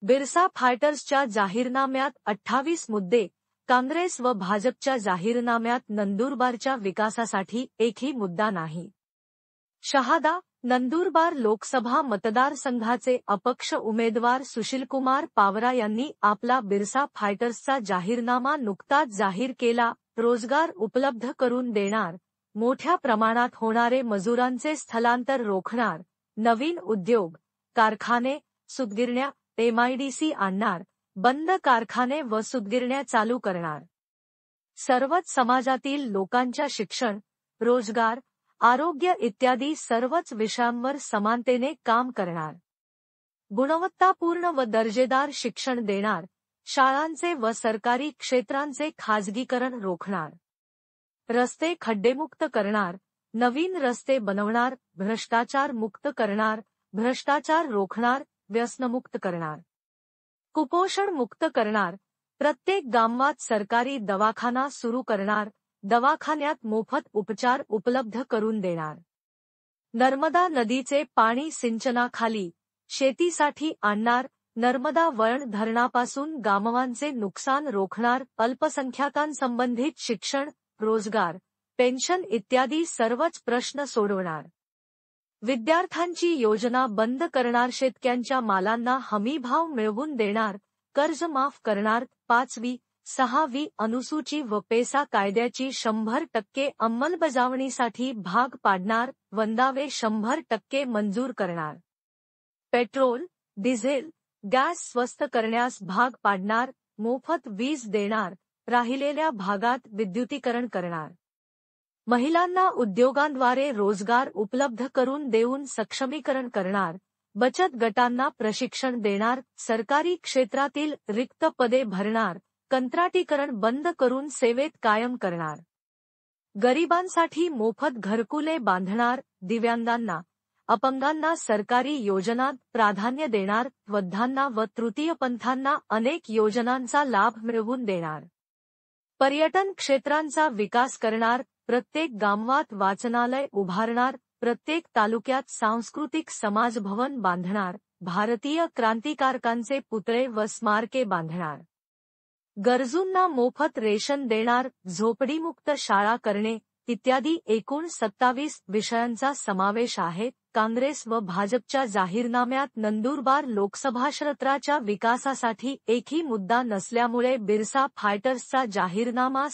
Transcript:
बिरसा फायटर्सच्या जाहीरनाम्यात 28 मुद्दे, काँग्रेस व भाजपच्या जाहीरनाम्यात नंदुरबारच्या विकासासाठी एकही मुद्दा नाही. शहादा, नंदुरबार लोकसभा मतदारसंघाचे अपक्ष उमेदवार सुशीलकुमार पावरा यांनी आपला बिरसा फायटर्सचा जाहीरनामा नुकताच जाहीर केला. रोजगार उपलब्ध करून देणार, मोठ्या प्रमाणात होणारे मजुरांचे स्थलांतर रोखणार, नवीन उद्योग, कारखाने, सूतगिरण्या, एमआयडीसी आणणार, बंद कारखाने व सूतगिरण्या चालू करणार. सर्वच समाजातील लोकांच्या शिक्षण, रोजगार, आरोग्य इत्यादी सर्वच विषयांवर समानतेने काम करणार. गुणवत्तापूर्ण व दर्जेदार शिक्षण देणार, शाळांचे व सरकारी क्षेत्रांचे खाजगीकरण रोखणार. रस्ते खड्डेमुक्त करणार, नवीन रस्ते बनवणार, भ्रष्टाचार मुक्त करणार, भ्रष्टाचार रोखणार, व्यसनमुक्त करणार. कुपोषण मुक्त करणार, प्रत्येक गावात सरकारी दवाखाना सुरू करणार, दवाखान्यात मोफत उपचार उपलब्ध करून देणार. नर्मदा नदीचे पाणी सिंचनाखाली, शेतीसाठी आणणार, नर्मदा वळण धरणापासून गावांचे नुकसान रोखणार, अल्पसंख्याकांसंबंधित शिक्षण, रोजगार, पेन्शन इत्यादी सर्वच प्रश्न सोडवणार. विद्यार्थ्यांची योजना बंद करणार, शेतकऱ्यांच्या मालांना हमीभाव मिळवून देणार, कर्ज माफ करणार, 5वी, 6वी अनुसूची व पेसा कायद्याची 100% अंमलबजावणीसाठी भाग पाडणार, वंदावे 100% मंजूर करणार. पेट्रोल, डिझेल, गॅस स्वस्त करण्यास भाग पाडणार, मोफत वीज देणार, राहिलेल्या भागात विद्युतीकरण करणार. महिलांना उद्योगांद्वारे रोजगार उपलब्ध करून देऊन सक्षमीकरण करणार, बचत गटांना प्रशिक्षण देणार, सरकारी क्षेत्रातील रिक्त पदे भरणार, कंत्राटीकरण बंद करून सेवेत कायम करणार. गरिबांसाठी मोफत घरकुले बांधणार, दिव्यांगांना, अपंगांना सरकारी योजनांत प्राधान्य देणार, वृद्धांना व तृतीयपंथांना अनेक योजनांचा लाभ मिळवून देणार. पर्यटन क्षेत्रांचा विकास करणार, प्रत्येक गावात वाचनालय उभारणार, प्रत्येक तालुक्यात सांस्कृतिक समाजभवन बांधणार, भारतीय क्रांतिकारकांचे पुतळे व स्मारके बांधणार. गरजूंना मोफत रेशन देणार, झोपडीमुक्त शाळा करणे इत्यादी एकूण 27 विषयांचा समावेश आहे. काँग्रेस व भाजपच्या जाहीरनाम्यात नंदुरबार लोकसभा क्षेत्राच्या विकासासाठी एकही मुद्दा नसल्यामुळे बिरसा फायटर्सचा जाहीरनामा